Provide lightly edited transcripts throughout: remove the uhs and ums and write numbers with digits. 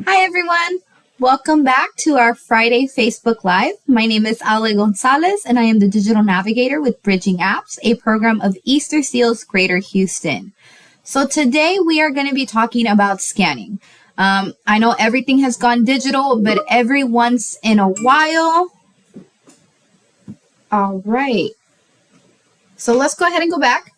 Hi, everyone. Welcome back to our Friday Facebook Live. My name is Ale Gonzalez, and I am the Digital Navigator with BridgingApps, a program of Easter Seals Greater Houston. So today we are going to be talking about scanning. I know everything has gone digital, but every once in a while. All right. So let's go ahead and go back.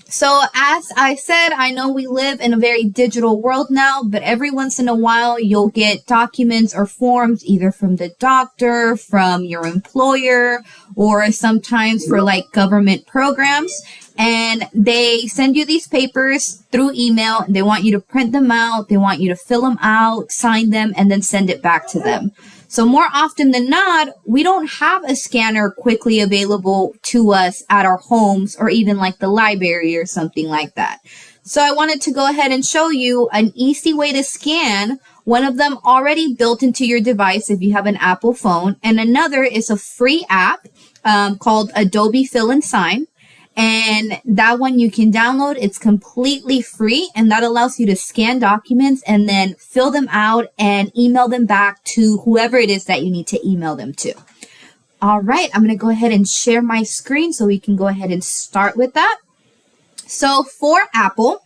So as I said, I know we live in a very digital world now, but every once in a while you'll get documents or forms either from the doctor, from your employer, or sometimes for like government programs. And they send you these papers through email. They want you to print them out. They want you to fill them out, sign them, and then send it back to them. So more often than not, we don't have a scanner quickly available to us at our homes or even like the library or something like that. So I wanted to go ahead and show you an easy way to scan. One of them already built into your device if you have an Apple phone, and another is a free app called Adobe Fill and Sign. And that one you can download. It's completely free, and that allows you to scan documents and then fill them out and email them back to whoever it is that you need to email them to. All right, I'm going to go ahead and share my screen so we can go ahead and start with that. So for Apple,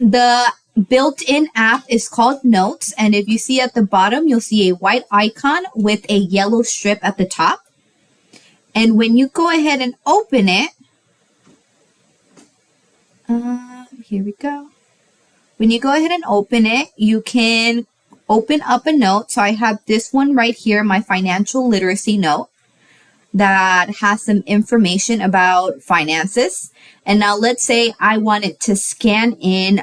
the built-in app is called Notes, and if you see at the bottom, you'll see a white icon with a yellow strip at the top. And when you go ahead and open it, here we go. When you go ahead and open it, you can open up a note. So I have this one right here, my financial literacy note that has some information about finances. And now let's say I wanted to scan in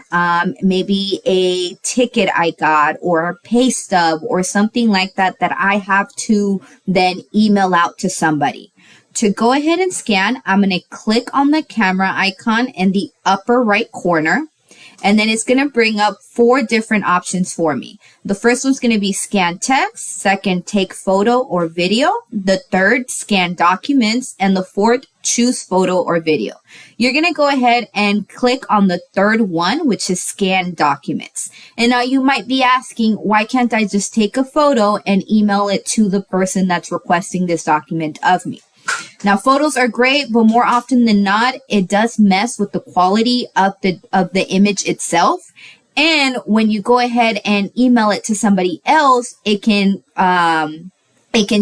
maybe a ticket I got or a pay stub or something like that that I have to then email out to somebody. To go ahead and scan, I'm going to click on the camera icon in the upper right corner, and then it's going to bring up 4 different options for me. The first one's going to be scan text, second, take photo or video, the third, scan documents, and the fourth, choose photo or video. You're going to go ahead and click on the third one, which is scan documents. And now you might be asking, why can't I just take a photo and email it to the person that's requesting this document of me? Now, photos are great, but more often than not, it does mess with the quality of the image itself. And when you go ahead and email it to somebody else, it can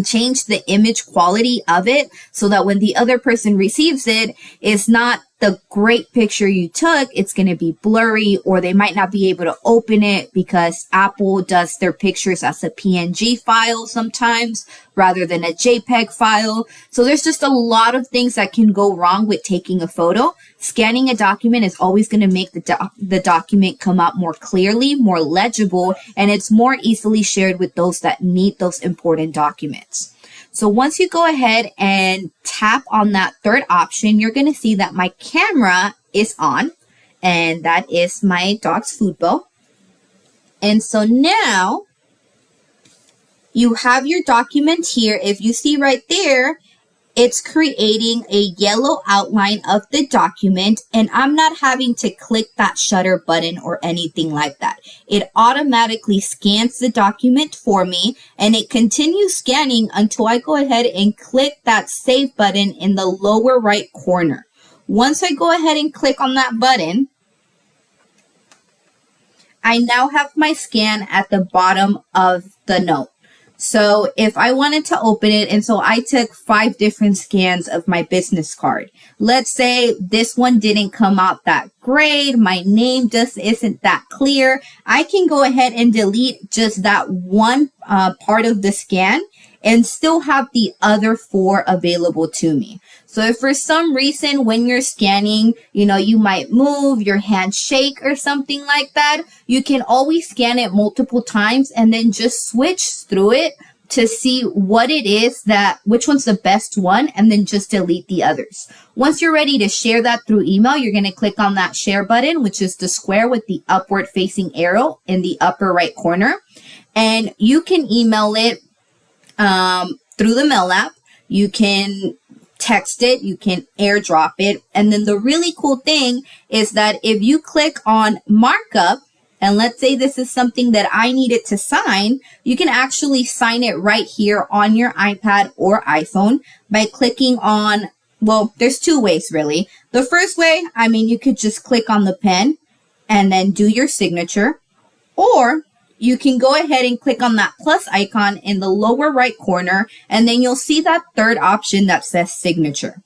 change the image quality of it so that when the other person receives it, it's not the great picture you took. It's going to be blurry, or they might not be able to open it because Apple does their pictures as a PNG file sometimes rather than a JPEG file. So there's just a lot of things that can go wrong with taking a photo. Scanning a document is always going to make the document come out more clearly, more legible, and it's more easily shared with those that need those important documents. So once you go ahead and tap on that third option, you're going to see that my camera is on, and that is my dog's food bowl. And so now you have your document here. If you see right there, it's creating a yellow outline of the document, and I'm not having to click that shutter button or anything like that. It automatically scans the document for me, and it continues scanning until I go ahead and click that save button in the lower right corner. Once I go ahead and click on that button, I now have my scan at the bottom of the note. So if I wanted to open it, and so I took 5 different scans of my business card. Let's say this one didn't come out that great. My name just isn't that clear. I can go ahead and delete just that one part of the scan and still have the other 4 available to me. So if for some reason when you're scanning, you might move, your hand shake or something like that, you can always scan it multiple times and then just switch through it to see what it is which one's the best one, and then just delete the others. Once you're ready to share that through email, you're going to click on that share button, which is the square with the upward facing arrow in the upper right corner. And you can email it through the mail app. You can text it, you can airdrop it. And then the really cool thing is that if you click on markup and let's say this is something that I needed to sign, you can actually sign it right here on your iPad or iPhone by clicking on, well, there's two ways really. The first way, you could just click on the pen and then do your signature, or you can go ahead and click on that plus icon in the lower right corner, and then you'll see that third option that says signature.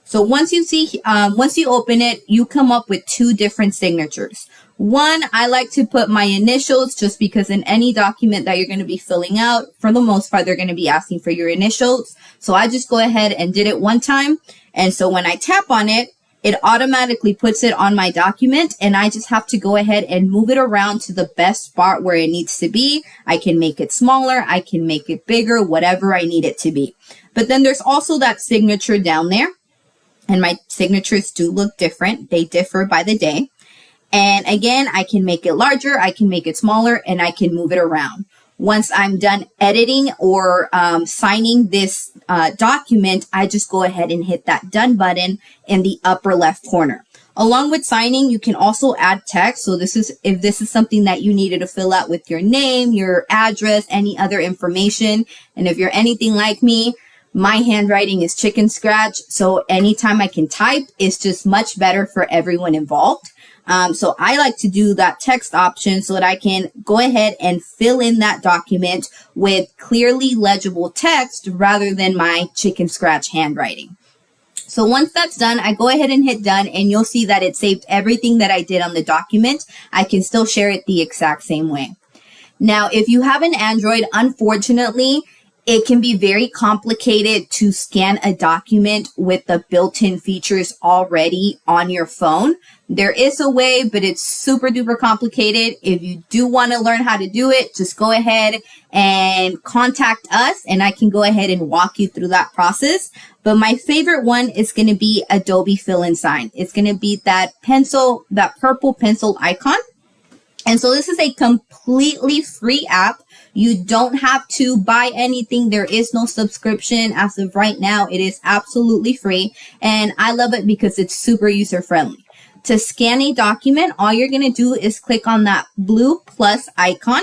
So once you open it, you come up with two different signatures. One, I like to put my initials just because in any document that you're going to be filling out, for the most part, they're going to be asking for your initials. So I just go ahead and did it one time. And so when I tap on it, it automatically puts it on my document, and I just have to go ahead and move it around to the best spot where it needs to be. I can make it smaller, I can make it bigger, whatever I need it to be. But then there's also that signature down there, and my signatures do look different. They differ by the day. And again, I can make it larger, I can make it smaller, and I can move it around. Once I'm done editing or signing this document, I just go ahead and hit that done button in the upper left corner. Along with signing, you can also add text. So if this is something that you needed to fill out with your name, your address, any other information. And if you're anything like me, my handwriting is chicken scratch. So anytime I can type, it's just much better for everyone involved. So I like to do that text option so that I can go ahead and fill in that document with clearly legible text rather than my chicken scratch handwriting. So once that's done, I go ahead and hit done, and you'll see that it saved everything that I did on the document. I can still share it the exact same way. Now, if you have an Android, unfortunately, it can be very complicated to scan a document with the built-in features already on your phone. There is a way, but it's super duper complicated. If you do want to learn how to do it, just go ahead and contact us, and I can go ahead and walk you through that process. But my favorite one is going to be Adobe Fill and Sign. It's going to be that purple pencil icon. And so this is a completely free app. You don't have to buy anything. There is no subscription as of right now. It is absolutely free. And I love it because it's super user friendly. To scan a document, all you're going to do is click on that blue plus icon.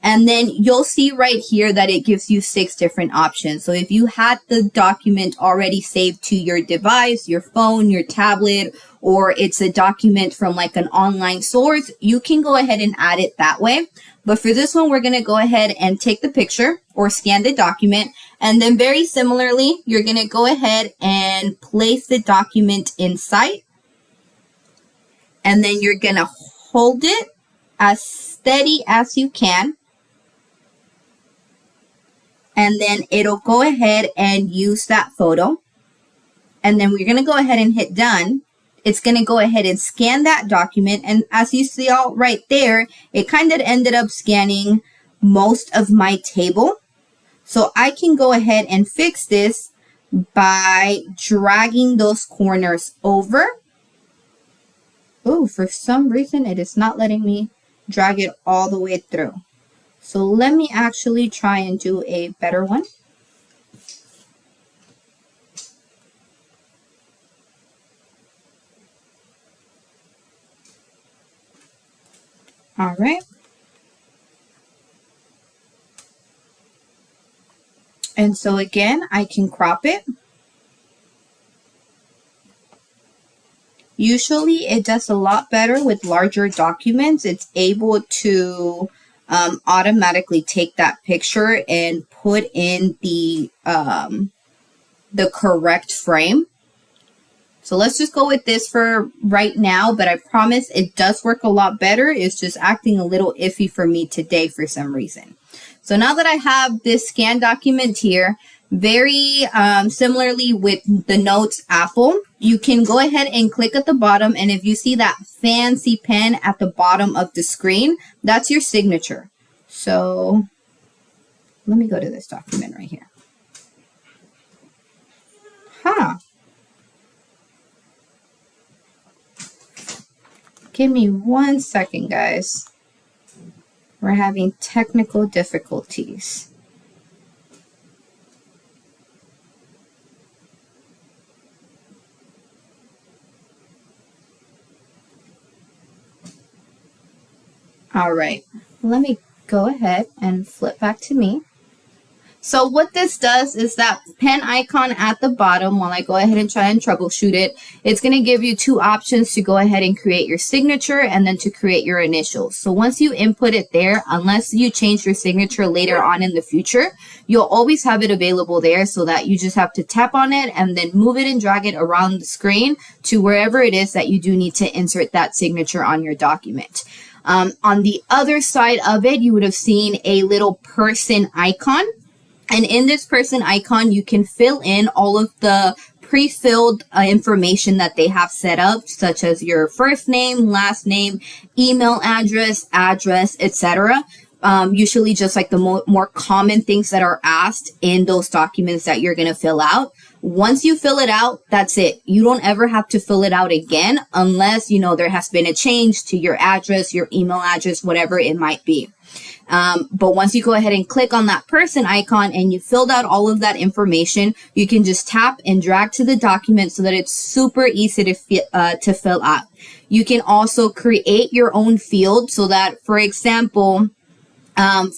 And then you'll see right here that it gives you 6 different options. So if you had the document already saved to your device, your phone, your tablet, or it's a document from like an online source, you can go ahead and add it that way. But for this one, we're going to go ahead and take the picture or scan the document. And then very similarly, you're going to go ahead and place the document inside. And then you're going to hold it as steady as you can. And then it'll go ahead and use that photo. And then we're going to go ahead and hit done. It's going to go ahead and scan that document. And as you see all right there, it kind of ended up scanning most of my table. So I can go ahead and fix this by dragging those corners over. Oh, for some reason, it is not letting me drag it all the way through. So let me actually try and do a better one. All right. And so again, I can crop it. Usually it does a lot better with larger documents. It's able to automatically take that picture and put in the correct frame. So let's just go with this for right now, but I promise it does work a lot better. It's just acting a little iffy for me today for some reason. So now that I have this scan document here, very similarly with the Notes Apple, you can go ahead and click at the bottom, and if you see that fancy pen at the bottom of the screen, that's your signature. So let me go to this document right here. Give me 1 second, guys. We're having technical difficulties. All right, let me go ahead and flip back to me. So what this does is that pen icon at the bottom, while I go ahead and try and troubleshoot it, it's going to give you two options to go ahead and create your signature and then to create your initials. So once you input it there, unless you change your signature later on in the future, you'll always have it available there, so that you just have to tap on it and then move it and drag it around the screen to wherever it is that you do need to insert that signature on your document. On the other side of it, you would have seen a little person icon. And in this person icon, you can fill in all of the pre-filled information that they have set up, such as your first name, last name, email address, etc. Usually just like the more common things that are asked in those documents that you're going to fill out. Once you fill it out, that's it. You don't ever have to fill it out again unless, there has been a change to your address, your email address, whatever it might be. But once you go ahead and click on that person icon and you filled out all of that information, you can just tap and drag to the document so that it's super easy to fill out. You can also create your own field so that, for example,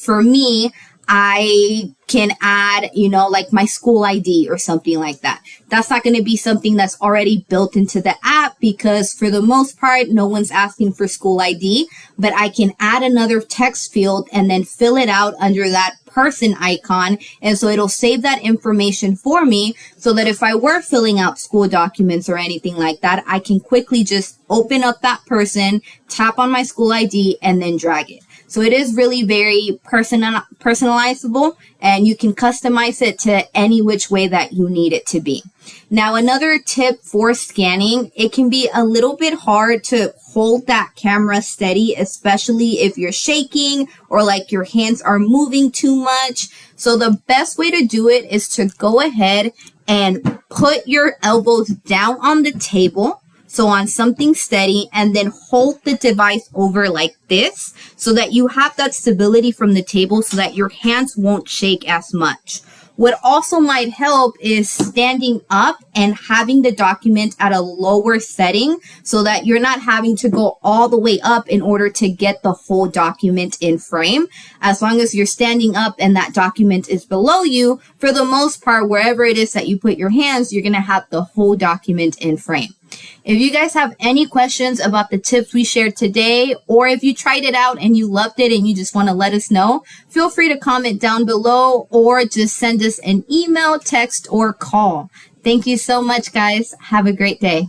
for me, I can add, like my school ID or something like that. That's not going to be something that's already built into the app, because for the most part, no one's asking for school ID, but I can add another text field and then fill it out under that person icon. And so it'll save that information for me, so that if I were filling out school documents or anything like that, I can quickly just open up that person, tap on my school ID, and then drag it. So it is really very personalizable, and you can customize it to any which way that you need it to be. Now, another tip for scanning, it can be a little bit hard to hold that camera steady, especially if you're shaking or like your hands are moving too much. So the best way to do it is to go ahead and put your elbows down on the table, so on something steady, and then hold the device over like this so that you have that stability from the table so that your hands won't shake as much. What also might help is standing up and having the document at a lower setting so that you're not having to go all the way up in order to get the whole document in frame. As long as you're standing up and that document is below you, for the most part, wherever it is that you put your hands, you're going to have the whole document in frame. If you guys have any questions about the tips we shared today, or if you tried it out and you loved it and you just want to let us know, feel free to comment down below or just send us an email, text, or call. Thank you so much, guys. Have a great day.